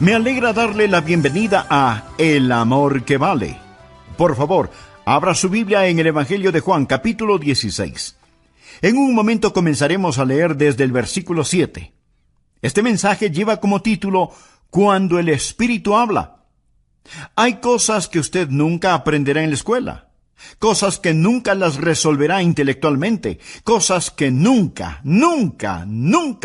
Me alegra darle la bienvenida a El Amor que Vale. Por favor, abra su Biblia en el Evangelio de Juan, capítulo 16. En un momento comenzaremos a leer desde el versículo 7. Este mensaje lleva como título Cuando el Espíritu habla. Hay cosas que usted nunca aprenderá en la escuela, cosas que nunca las resolverá intelectualmente, cosas que nunca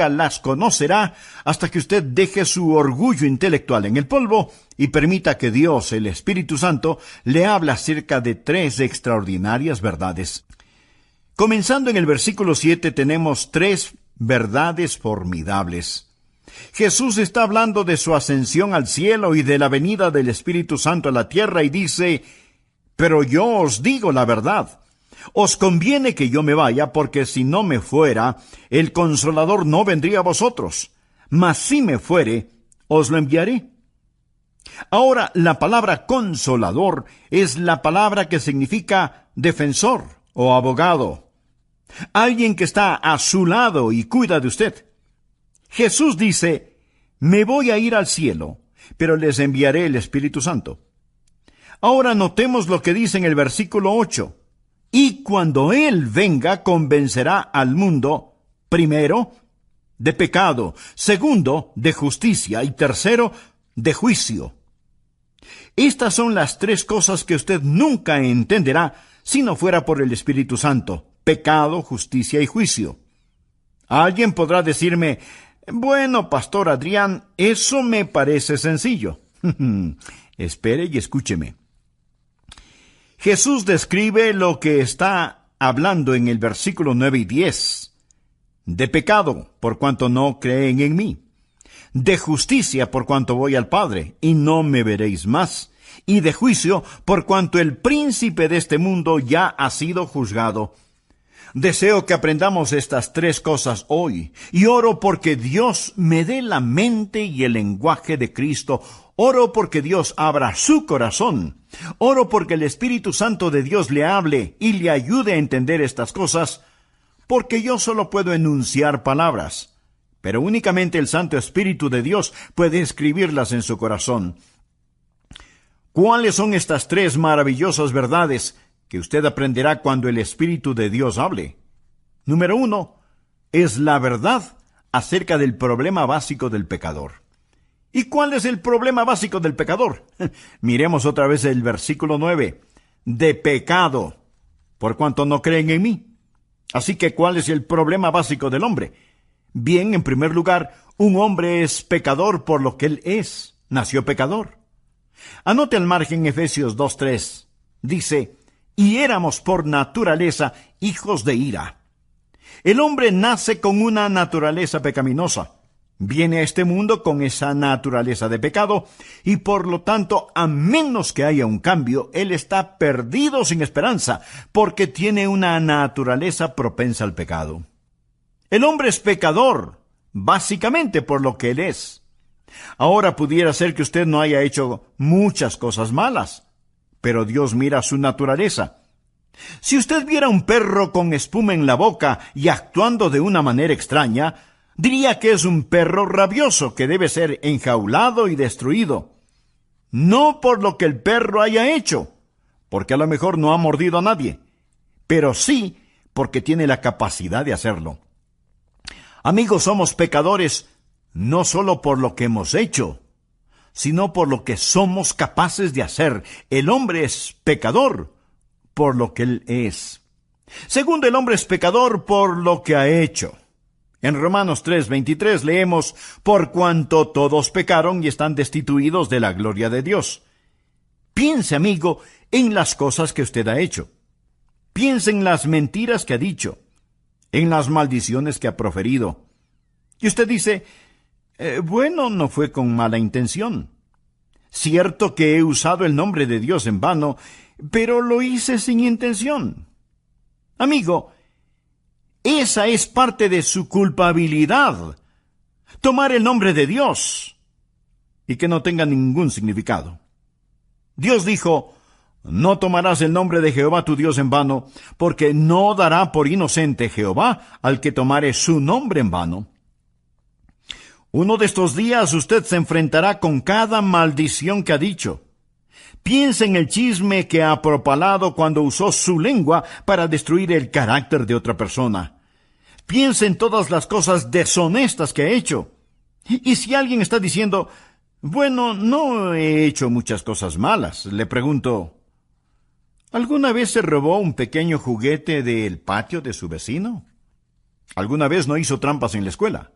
las conocerá hasta que usted deje su orgullo intelectual en el polvo y permita que Dios, el Espíritu Santo, le hable acerca de 3 extraordinarias verdades. Comenzando en el versículo 7 tenemos 3 verdades formidables. Jesús está hablando de su ascensión al cielo y de la venida del Espíritu Santo a la tierra y dice: pero yo os digo la verdad. Os conviene que yo me vaya, porque si no me fuera, el Consolador no vendría a vosotros. Mas si me fuere, os lo enviaré. Ahora, la palabra consolador es la palabra que significa defensor o abogado. Alguien que está a su lado y cuida de usted. Jesús dice: me voy a ir al cielo, pero les enviaré el Espíritu Santo. Ahora notemos lo que dice en el versículo 8. Y cuando Él venga, convencerá al mundo, primero, de pecado, segundo, de justicia y tercero, de juicio. Estas son las 3 cosas que usted nunca entenderá si no fuera por el Espíritu Santo: pecado, justicia y juicio. Alguien podrá decirme: bueno, Pastor Adrián, eso me parece sencillo. Espere y escúcheme. Jesús describe lo que está hablando en el versículo 9 y 10. De pecado, por cuanto no creen en mí. De justicia, por cuanto voy al Padre, y no me veréis más. Y de juicio, por cuanto el príncipe de este mundo ya ha sido juzgado. Deseo que aprendamos estas 3 cosas hoy, y oro porque Dios me dé la mente y el lenguaje de Cristo. Oro porque Dios abra su corazón. Oro porque el Espíritu Santo de Dios le hable y le ayude a entender estas cosas, porque yo solo puedo enunciar palabras, pero únicamente el Santo Espíritu de Dios puede escribirlas en su corazón. ¿Cuáles son estas 3 maravillosas verdades que usted aprenderá cuando el Espíritu de Dios hable? Número 1, es la verdad acerca del problema básico del pecador. ¿Y cuál es el problema básico del pecador? Miremos otra vez el versículo 9. De pecado, por cuanto no creen en mí. Así que, ¿cuál es el problema básico del hombre? Bien, en primer lugar, un hombre es pecador por lo que él es. Nació pecador. Anote al margen Efesios 2:3. Dice: y éramos por naturaleza hijos de ira. El hombre nace con una naturaleza pecaminosa. Viene a este mundo con esa naturaleza de pecado, y por lo tanto, a menos que haya un cambio, él está perdido sin esperanza, porque tiene una naturaleza propensa al pecado. El hombre es pecador, básicamente por lo que él es. Ahora pudiera ser que usted no haya hecho muchas cosas malas, pero Dios mira su naturaleza. Si usted viera un perro con espuma en la boca y actuando de una manera extraña, diría que es un perro rabioso que debe ser enjaulado y destruido. No por lo que el perro haya hecho, porque a lo mejor no ha mordido a nadie, pero sí porque tiene la capacidad de hacerlo. Amigos, somos pecadores no solo por lo que hemos hecho, sino por lo que somos capaces de hacer. El hombre es pecador por lo que él es. Segundo, el hombre es pecador por lo que ha hecho. En Romanos 3:23 leemos: por cuanto todos pecaron y están destituidos de la gloria de Dios. Piense, amigo, en las cosas que usted ha hecho. Piense en las mentiras que ha dicho, en las maldiciones que ha proferido. Y usted dice: bueno, no fue con mala intención. Cierto que he usado el nombre de Dios en vano, pero lo hice sin intención. Amigo, esa es parte de su culpabilidad. Tomar el nombre de Dios y que no tenga ningún significado. Dios dijo: no tomarás el nombre de Jehová tu Dios en vano, porque no dará por inocente Jehová al que tomare su nombre en vano. Uno de estos días usted se enfrentará con cada maldición que ha dicho. Piense en el chisme que ha propalado cuando usó su lengua para destruir el carácter de otra persona. Piense en todas las cosas deshonestas que ha hecho. Y si alguien está diciendo, bueno, no he hecho muchas cosas malas, le pregunto, ¿alguna vez se robó un pequeño juguete del patio de su vecino? ¿Alguna vez no hizo trampas en la escuela?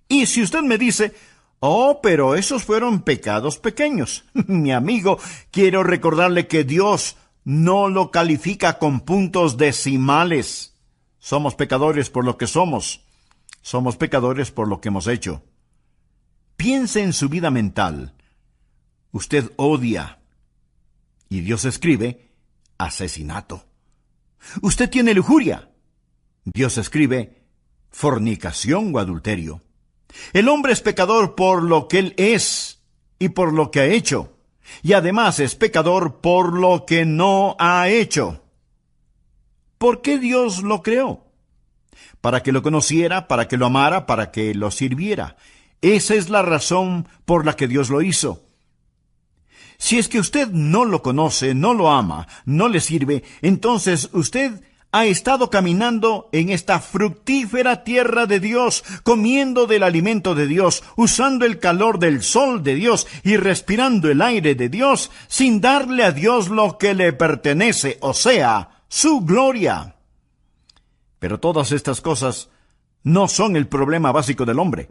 Y si usted me dice, oh, pero esos fueron pecados pequeños, mi amigo, quiero recordarle que Dios no lo califica con puntos decimales. Somos pecadores por lo que somos. Somos pecadores por lo que hemos hecho. Piense en su vida mental. Usted odia. Y Dios escribe asesinato. Usted tiene lujuria. Dios escribe fornicación o adulterio. El hombre es pecador por lo que él es y por lo que ha hecho. Y además es pecador por lo que no ha hecho. ¿Por qué Dios lo creó? Para que lo conociera, para que lo amara, para que lo sirviera. Esa es la razón por la que Dios lo hizo. Si es que usted no lo conoce, no lo ama, no le sirve, entonces usted ha estado caminando en esta fructífera tierra de Dios, comiendo del alimento de Dios, usando el calor del sol de Dios y respirando el aire de Dios, sin darle a Dios lo que le pertenece, o sea, su gloria. Pero todas estas cosas no son el problema básico del hombre.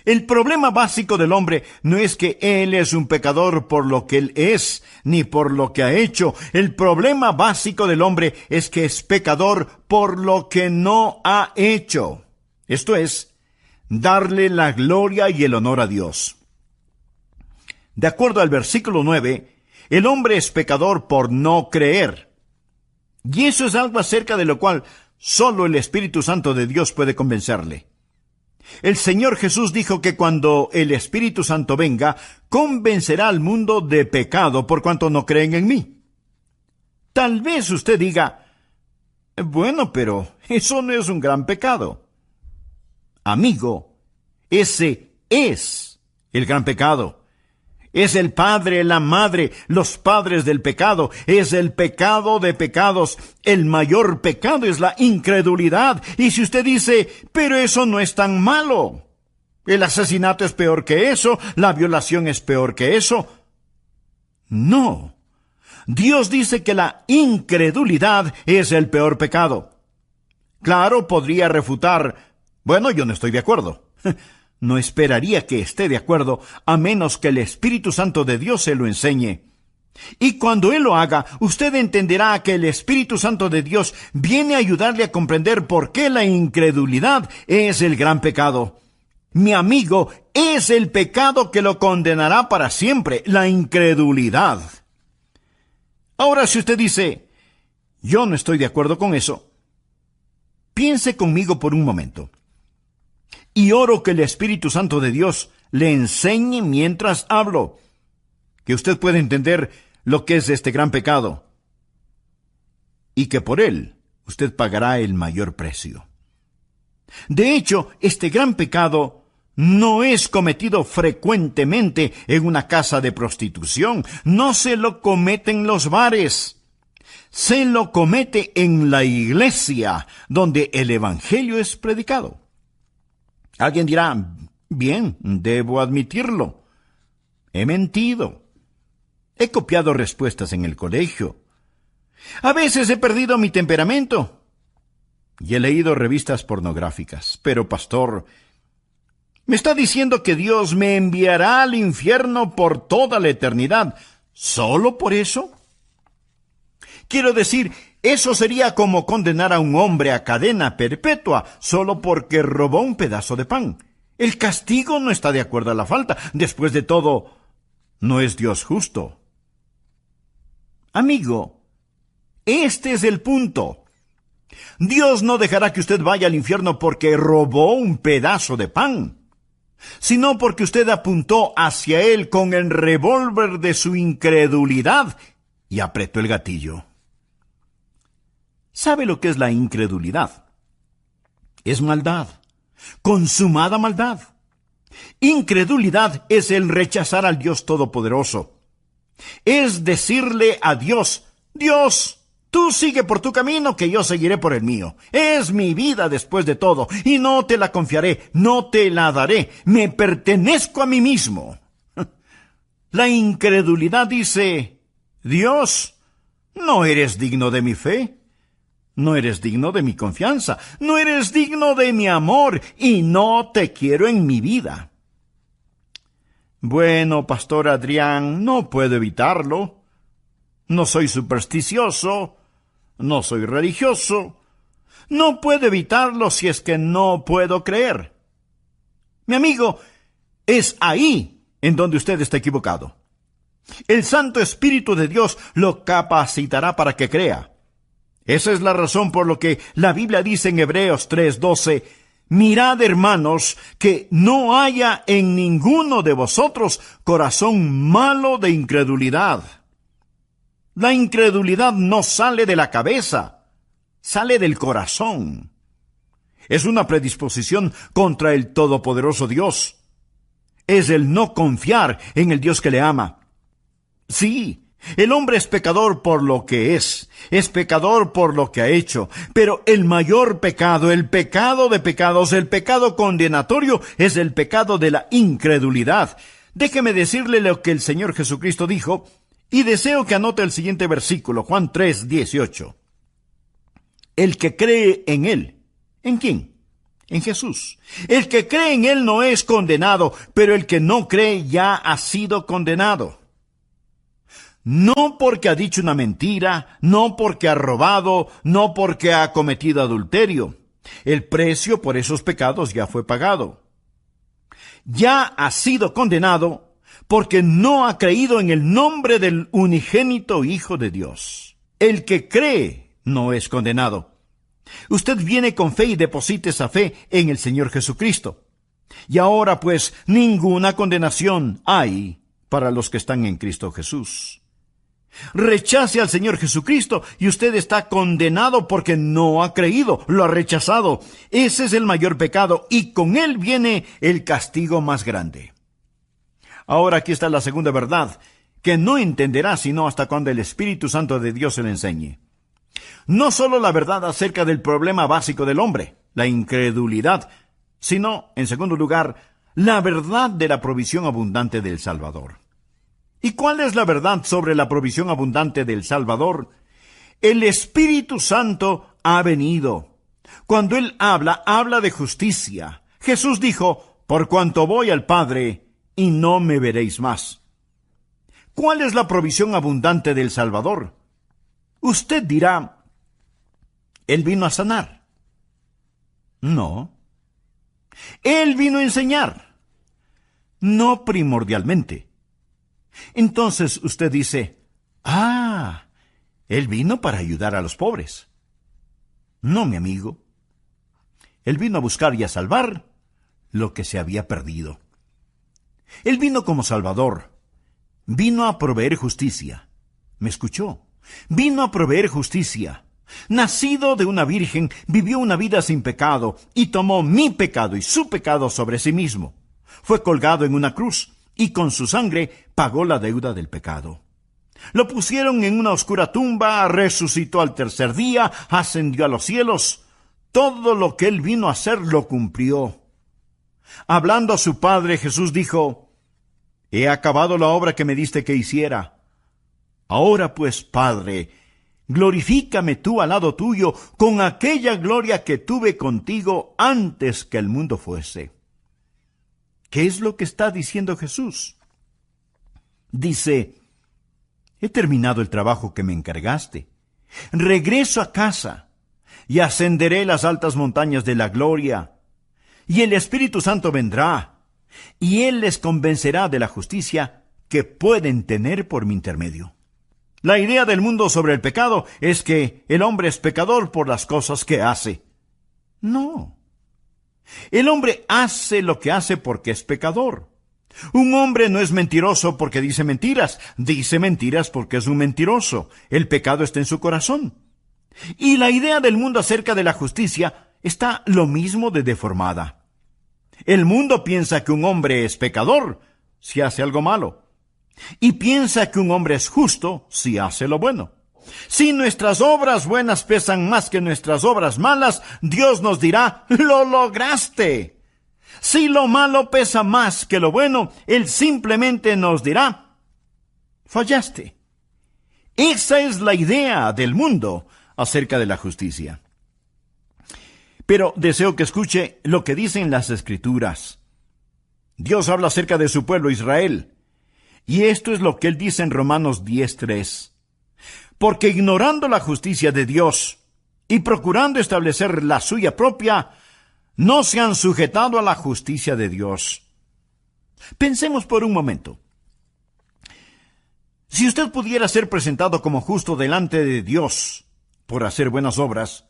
El problema básico del hombre no es que él es un pecador por lo que él es, ni por lo que ha hecho. El problema básico del hombre es que es pecador por lo que no ha hecho. Esto es, darle la gloria y el honor a Dios. De acuerdo al versículo 9, el hombre es pecador por no creer. Y eso es algo acerca de lo cual solo el Espíritu Santo de Dios puede convencerle. El Señor Jesús dijo que cuando el Espíritu Santo venga, convencerá al mundo de pecado por cuanto no creen en mí. Tal vez usted diga, bueno, pero eso no es un gran pecado. Amigo, ese es el gran pecado. Es el padre, la madre, los padres del pecado. Es el pecado de pecados. El mayor pecado es la incredulidad. Y si usted dice, pero eso no es tan malo. El asesinato es peor que eso. La violación es peor que eso. No. Dios dice que la incredulidad es el peor pecado. Claro, podría refutar, bueno, yo no estoy de acuerdo. No esperaría que esté de acuerdo, a menos que el Espíritu Santo de Dios se lo enseñe. Y cuando Él lo haga, usted entenderá que el Espíritu Santo de Dios viene a ayudarle a comprender por qué la incredulidad es el gran pecado. Mi amigo, es el pecado que lo condenará para siempre, la incredulidad. Ahora, si usted dice, yo no estoy de acuerdo con eso, piense conmigo por un momento. Y oro que el Espíritu Santo de Dios le enseñe mientras hablo, que usted pueda entender lo que es este gran pecado, y que por él usted pagará el mayor precio. De hecho, este gran pecado no es cometido frecuentemente en una casa de prostitución, no se lo comete en los bares, se lo comete en la iglesia, donde el Evangelio es predicado. Alguien dirá, bien, debo admitirlo. He mentido. He copiado respuestas en el colegio. A veces he perdido mi temperamento. Y he leído revistas pornográficas. Pero, pastor, ¿me está diciendo que Dios me enviará al infierno por toda la eternidad solo por eso? Quiero decir, eso sería como condenar a un hombre a cadena perpetua solo porque robó un pedazo de pan. El castigo no está de acuerdo a la falta. Después de todo, no es Dios justo. Amigo, este es el punto. Dios no dejará que usted vaya al infierno porque robó un pedazo de pan, sino porque usted apuntó hacia él con el revólver de su incredulidad y apretó el gatillo. ¿Sabe lo que es la incredulidad? Es maldad, consumada maldad. Incredulidad es el rechazar al Dios Todopoderoso. Es decirle a Dios, Dios, tú sigue por tu camino, que yo seguiré por el mío. Es mi vida después de todo, y no te la confiaré, no te la daré. Me pertenezco a mí mismo. La incredulidad dice, Dios, no eres digno de mi fe, no eres digno de mi confianza, no eres digno de mi amor, y no te quiero en mi vida. Bueno, Pastor Adrián, no puedo evitarlo. No soy supersticioso, no soy religioso. No puedo evitarlo si es que no puedo creer. Mi amigo, es ahí en donde usted está equivocado. El Santo Espíritu de Dios lo capacitará para que crea. Esa es la razón por lo que la Biblia dice en Hebreos 3:12, mirad, hermanos, que no haya en ninguno de vosotros corazón malo de incredulidad. La incredulidad no sale de la cabeza, sale del corazón. Es una predisposición contra el Todopoderoso Dios. Es el no confiar en el Dios que le ama. Sí, el hombre es pecador por lo que es pecador por lo que ha hecho, pero el mayor pecado, el pecado de pecados, el pecado condenatorio, es el pecado de la incredulidad. Déjeme decirle lo que el Señor Jesucristo dijo, y deseo que anote el siguiente versículo, Juan 3:18. El que cree en Él, ¿en quién? En Jesús. El que cree en Él no es condenado, pero el que no cree ya ha sido condenado. No porque ha dicho una mentira, no porque ha robado, no porque ha cometido adulterio. El precio por esos pecados ya fue pagado. Ya ha sido condenado porque no ha creído en el nombre del unigénito Hijo de Dios. El que cree no es condenado. Usted viene con fe y deposita esa fe en el Señor Jesucristo. Y ahora pues ninguna condenación hay para los que están en Cristo Jesús. Rechace al Señor Jesucristo y usted está condenado porque no ha creído, lo ha rechazado. Ese es el mayor pecado y con él viene el castigo más grande. Ahora aquí está la segunda verdad, que no entenderá sino hasta cuando el Espíritu Santo de Dios se le enseñe. No solo la verdad acerca del problema básico del hombre, la incredulidad, sino, en segundo lugar, la verdad de la provisión abundante del Salvador. ¿Y cuál es la verdad sobre la provisión abundante del Salvador? El Espíritu Santo ha venido. Cuando Él habla de justicia. Jesús dijo, por cuanto voy al Padre, y no me veréis más. ¿Cuál es la provisión abundante del Salvador? Usted dirá, Él vino a sanar. No. Él vino a enseñar. No primordialmente. Entonces usted dice, Él vino para ayudar a los pobres. No, mi amigo. Él vino a buscar y a salvar lo que se había perdido. Él vino como Salvador. Vino a proveer justicia. ¿Me escuchó? Vino a proveer justicia. Nacido de una virgen, vivió una vida sin pecado y tomó mi pecado y su pecado sobre sí mismo. Fue colgado en una cruz y con su sangre pagó la deuda del pecado. Lo pusieron en una oscura tumba, resucitó al tercer día, ascendió a los cielos. Todo lo que él vino a hacer lo cumplió. Hablando a su Padre, Jesús dijo, he acabado la obra que me diste que hiciera. Ahora pues, Padre, glorifícame tú al lado tuyo con aquella gloria que tuve contigo antes que el mundo fuese. ¿Qué es lo que está diciendo Jesús? Dice, he terminado el trabajo que me encargaste. Regreso a casa y ascenderé las altas montañas de la gloria. Y el Espíritu Santo vendrá, y Él les convencerá de la justicia que pueden tener por mi intermedio. La idea del mundo sobre el pecado es que el hombre es pecador por las cosas que hace. No. El hombre hace lo que hace porque es pecador. Un hombre no es mentiroso porque dice mentiras porque es un mentiroso. El pecado está en su corazón. Y la idea del mundo acerca de la justicia está lo mismo de deformada. El mundo piensa que un hombre es pecador si hace algo malo, y piensa que un hombre es justo si hace lo bueno. Si nuestras obras buenas pesan más que nuestras obras malas, Dios nos dirá, ¡lo lograste! Si lo malo pesa más que lo bueno, Él simplemente nos dirá, fallaste. Esa es la idea del mundo acerca de la justicia. Pero deseo que escuche lo que dicen las Escrituras. Dios habla acerca de su pueblo Israel, y esto es lo que Él dice en Romanos 10:3. Porque ignorando la justicia de Dios y procurando establecer la suya propia, no se han sujetado a la justicia de Dios. Pensemos por un momento. Si usted pudiera ser presentado como justo delante de Dios por hacer buenas obras,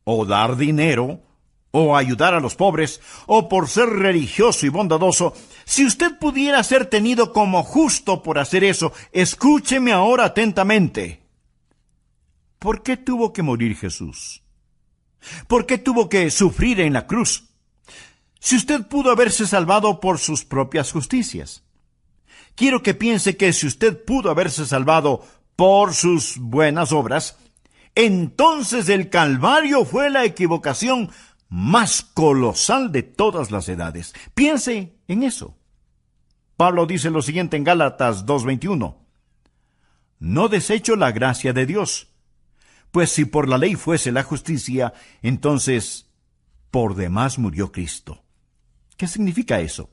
o dar dinero, o ayudar a los pobres, o por ser religioso y bondadoso, si usted pudiera ser tenido como justo por hacer eso, escúcheme ahora atentamente. ¿Por qué tuvo que morir Jesús? ¿Por qué tuvo que sufrir en la cruz? Si usted pudo haberse salvado por sus propias justicias. Quiero que piense que si usted pudo haberse salvado por sus buenas obras, entonces el Calvario fue la equivocación más colosal de todas las edades. Piense en eso. Pablo dice lo siguiente en Gálatas 2:21. No desecho la gracia de Dios, pues si por la ley fuese la justicia, entonces por demás murió Cristo. ¿Qué significa eso?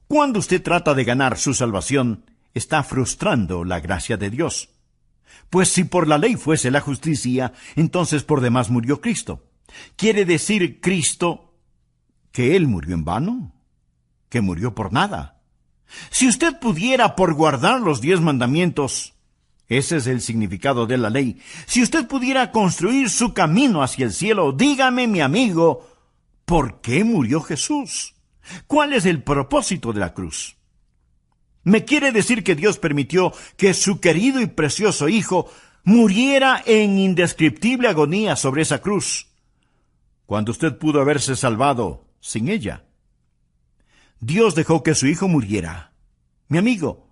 Cuando usted trata de ganar su salvación, está frustrando la gracia de Dios. Pues si por la ley fuese la justicia, entonces por demás murió Cristo. ¿Quiere decir Cristo que Él murió en vano? ¿Que murió por nada? Si usted pudiera por guardar los 10 mandamientos, ese es el significado de la ley, si usted pudiera construir su camino hacia el cielo, dígame, mi amigo, ¿por qué murió Jesús? ¿Cuál es el propósito de la cruz? ¿Me quiere decir que Dios permitió que su querido y precioso Hijo muriera en indescriptible agonía sobre esa cruz, cuando usted pudo haberse salvado sin ella? Dios dejó que su Hijo muriera. Mi amigo,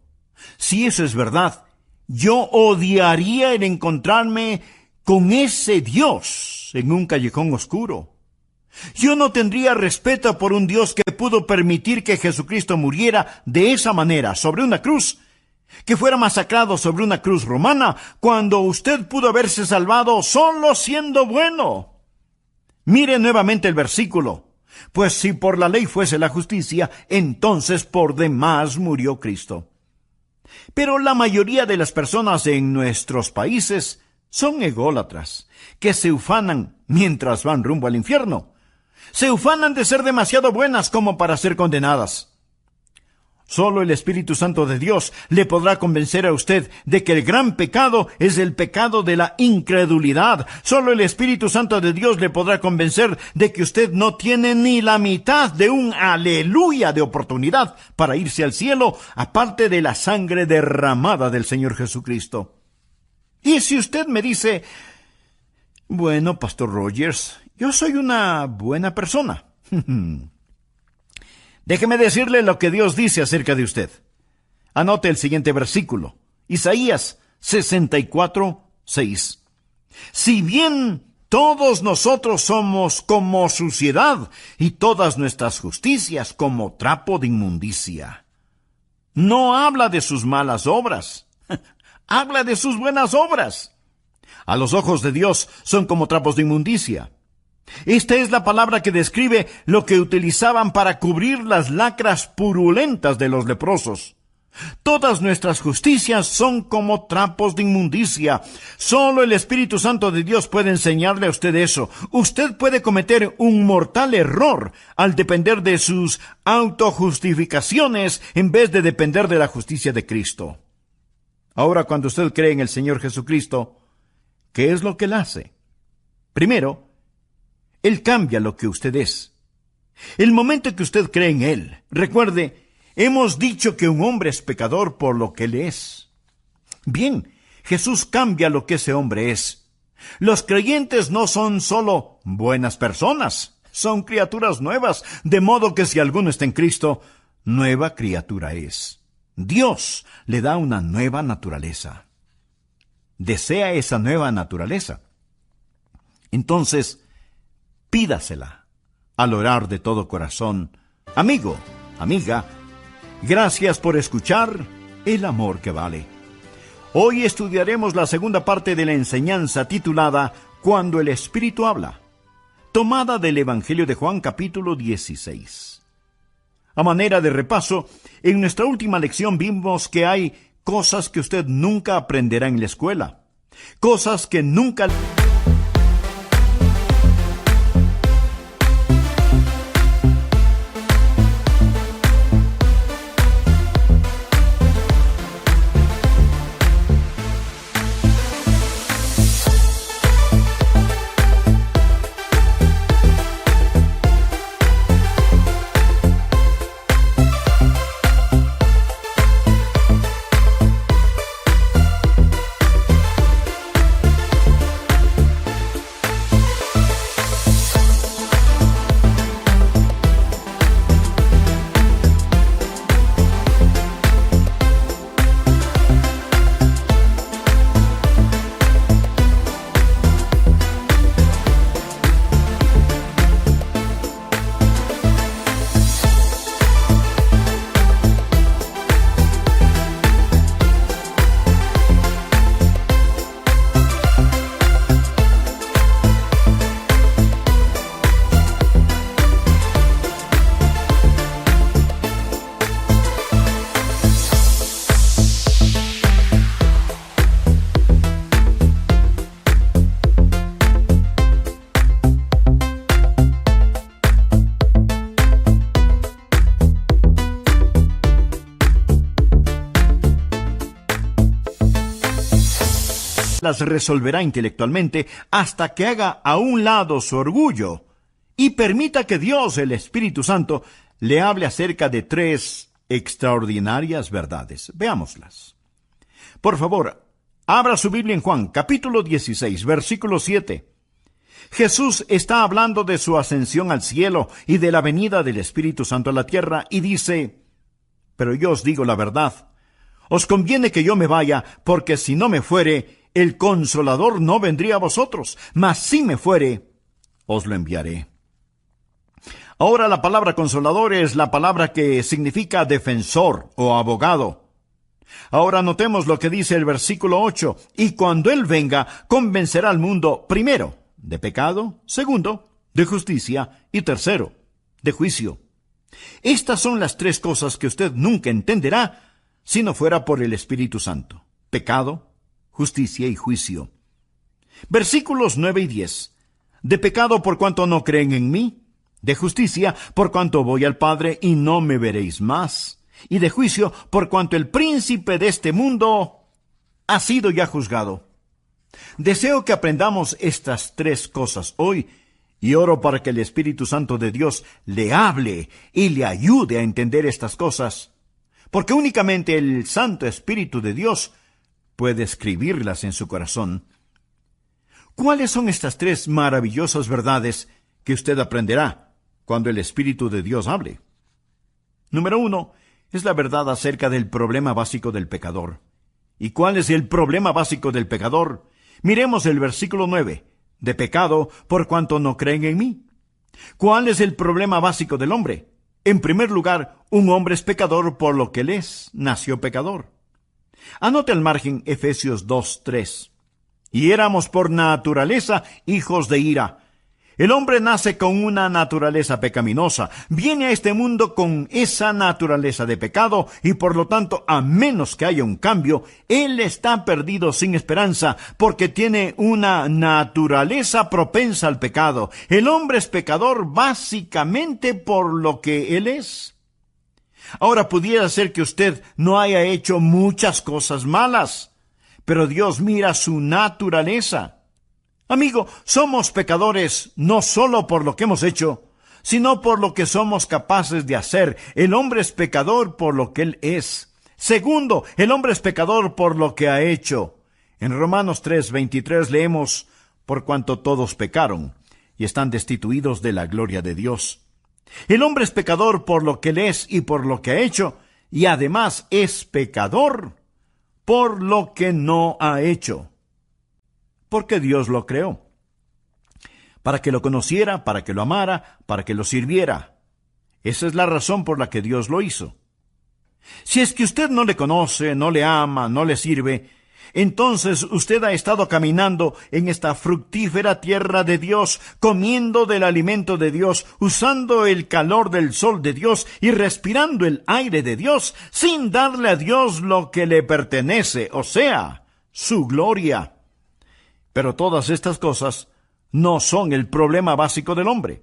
si eso es verdad, yo odiaría el encontrarme con ese Dios en un callejón oscuro. Yo no tendría respeto por un Dios que pudo permitir que Jesucristo muriera de esa manera, sobre una cruz, que fuera masacrado sobre una cruz romana, cuando usted pudo haberse salvado solo siendo bueno. Mire nuevamente el versículo. Pues si por la ley fuese la justicia, entonces por demás murió Cristo. Pero la mayoría de las personas en nuestros países son ególatras, que se ufanan mientras van rumbo al infierno. Se ufanan de ser demasiado buenas como para ser condenadas. Solo el Espíritu Santo de Dios le podrá convencer a usted de que el gran pecado es el pecado de la incredulidad. Solo el Espíritu Santo de Dios le podrá convencer de que usted no tiene ni la mitad de un aleluya de oportunidad para irse al cielo, aparte de la sangre derramada del Señor Jesucristo. Y si usted me dice, bueno, Pastor Rogers, yo soy una buena persona. Déjeme decirle lo que Dios dice acerca de usted. Anote el siguiente versículo. Isaías 64:6. Si bien todos nosotros somos como suciedad y todas nuestras justicias como trapo de inmundicia. No habla de sus malas obras. Habla de sus buenas obras. A los ojos de Dios son como trapos de inmundicia. Esta es la palabra que describe lo que utilizaban para cubrir las lacras purulentas de los leprosos. Todas nuestras justicias son como trapos de inmundicia. Solo el Espíritu Santo de Dios puede enseñarle a usted eso. Usted puede cometer un mortal error al depender de sus autojustificaciones en vez de depender de la justicia de Cristo. Ahora, cuando usted cree en el Señor Jesucristo, ¿qué es lo que Él hace? Primero, Él cambia lo que usted es. El momento que usted cree en Él, recuerde, hemos dicho que un hombre es pecador por lo que Él es. Bien, Jesús cambia lo que ese hombre es. Los creyentes no son solo buenas personas. son criaturas nuevas, de modo que si alguno está en Cristo, nueva criatura es. Dios le da una nueva naturaleza. ¿Desea esa nueva naturaleza? Entonces, pídasela al orar de todo corazón. Amigo, amiga, gracias por escuchar El Amor que Vale. Hoy estudiaremos la segunda parte de la enseñanza titulada Cuando el Espíritu habla, tomada del Evangelio de Juan capítulo 16. A manera de repaso, en nuestra última lección vimos que hay cosas que usted nunca aprenderá en la escuela, cosas que nunca... las resolverá intelectualmente hasta que haga a un lado su orgullo y permita que Dios, el Espíritu Santo, le hable acerca de 3 extraordinarias verdades. Veámoslas. Por favor, abra su Biblia en Juan, capítulo 16, versículo 7. Jesús está hablando de su ascensión al cielo y de la venida del Espíritu Santo a la tierra y dice: pero yo os digo la verdad, os conviene que yo me vaya, porque si no me fuere, el Consolador no vendría a vosotros, mas si me fuere, os lo enviaré. Ahora la palabra consolador es la palabra que significa defensor o abogado. Ahora notemos lo que dice el versículo 8. Y cuando Él venga, convencerá al mundo, primero, de pecado, segundo, de justicia y tercero, de juicio. Estas son las 3 cosas que usted nunca entenderá si no fuera por el Espíritu Santo: pecado, justicia y juicio. Versículos 9 y 10. De pecado por cuanto no creen en mí, de justicia por cuanto voy al Padre y no me veréis más, y de juicio por cuanto el príncipe de este mundo ha sido ya juzgado. Deseo que aprendamos estas 3 cosas hoy, y oro para que el Espíritu Santo de Dios le hable y le ayude a entender estas cosas, porque únicamente el Santo Espíritu de Dios puede escribirlas en su corazón. ¿Cuáles son estas 3 maravillosas verdades que usted aprenderá cuando el Espíritu de Dios hable? Número 1, es la verdad acerca del problema básico del pecador. ¿Y cuál es el problema básico del pecador? Miremos el versículo 9. De pecado por cuanto no creen en mí. ¿Cuál es el problema básico del hombre? En primer lugar, un hombre es pecador por lo que él es, nació pecador. Anote al margen Efesios 2:3. Y éramos por naturaleza hijos de ira. El hombre nace con una naturaleza pecaminosa, viene a este mundo con esa naturaleza de pecado y por lo tanto, a menos que haya un cambio, él está perdido sin esperanza porque tiene una naturaleza propensa al pecado. El hombre es pecador básicamente por lo que él es. Ahora pudiera ser que usted no haya hecho muchas cosas malas, pero Dios mira su naturaleza. Amigo, somos pecadores no solo por lo que hemos hecho, sino por lo que somos capaces de hacer. El hombre es pecador por lo que él es. Segundo, el hombre es pecador por lo que ha hecho. En Romanos 3:23 leemos: por cuanto todos pecaron, y están destituidos de la gloria de Dios. El hombre es pecador por lo que él es y por lo que ha hecho, y además es pecador por lo que no ha hecho. Porque Dios lo creó. Para que lo conociera, para que lo amara, para que lo sirviera. Esa es la razón por la que Dios lo hizo. Si es que usted no le conoce, no le ama, no le sirve, entonces usted ha estado caminando en esta fructífera tierra de Dios, comiendo del alimento de Dios, usando el calor del sol de Dios y respirando el aire de Dios, sin darle a Dios lo que le pertenece, o sea, su gloria. Pero todas estas cosas no son el problema básico del hombre.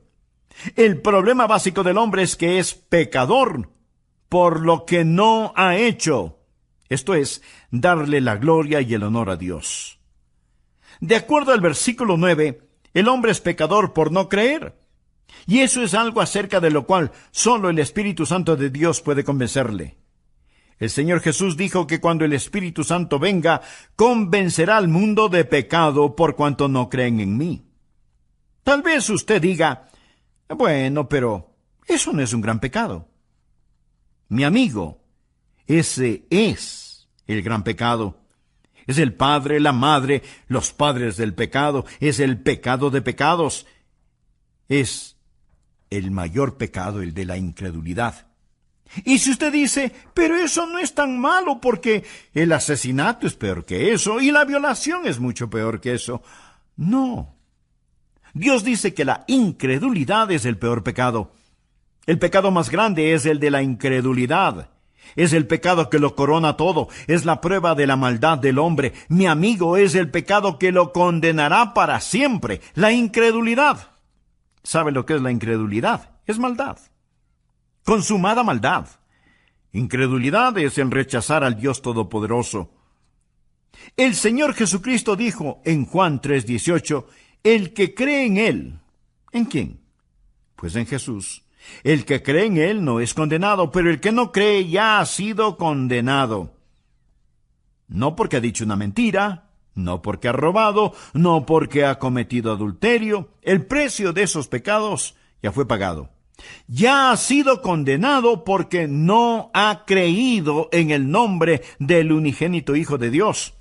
El problema básico del hombre es que es pecador por lo que no ha hecho. Esto es, darle la gloria y el honor a Dios. De acuerdo al versículo 9, el hombre es pecador por no creer. Y eso es algo acerca de lo cual solo el Espíritu Santo de Dios puede convencerle. El Señor Jesús dijo que cuando el Espíritu Santo venga, convencerá al mundo de pecado por cuanto no creen en mí. Tal vez usted diga, bueno, pero eso no es un gran pecado. Mi amigo, ese es el gran pecado. Es el padre, la madre, los padres del pecado. Es el pecado de pecados. Es el mayor pecado, el de la incredulidad. Y si usted dice, pero eso no es tan malo porque el asesinato es peor que eso y la violación es mucho peor que eso. No. Dios dice que la incredulidad es el peor pecado. El pecado más grande es el de la incredulidad. Es el pecado que lo corona todo. Es la prueba de la maldad del hombre. Mi amigo, es el pecado que lo condenará para siempre. La incredulidad. ¿Sabe lo que es la incredulidad? Es maldad. Consumada maldad. Incredulidad es el rechazar al Dios Todopoderoso. El Señor Jesucristo dijo en Juan 3:18, el que cree en Él. ¿En quién? Pues en Jesús. El que cree en Él no es condenado, pero el que no cree ya ha sido condenado. No porque ha dicho una mentira, no porque ha robado, no porque ha cometido adulterio. El precio de esos pecados ya fue pagado. Ya ha sido condenado porque no ha creído en el nombre del unigénito Hijo de Dios.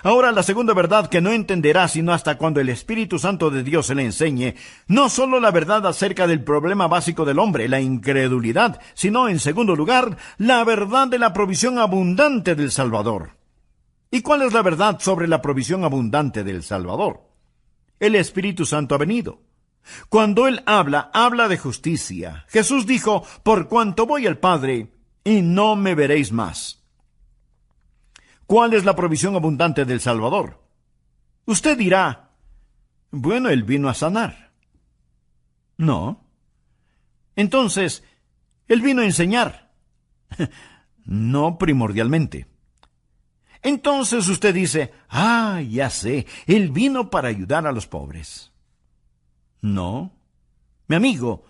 Ahora, la segunda verdad que no entenderá sino hasta cuando el Espíritu Santo de Dios se le enseñe, no solo la verdad acerca del problema básico del hombre, la incredulidad, sino, en segundo lugar, la verdad de la provisión abundante del Salvador. ¿Y cuál es la verdad sobre la provisión abundante del Salvador? El Espíritu Santo ha venido. Cuando Él habla, habla de justicia. Jesús dijo, por cuanto voy al Padre, y no me veréis más. ¿Cuál es la provisión abundante del Salvador? Usted dirá, bueno, Él vino a sanar. No. Entonces, Él vino a enseñar. No primordialmente. Entonces usted dice, ya sé, Él vino para ayudar a los pobres. No. Mi amigo,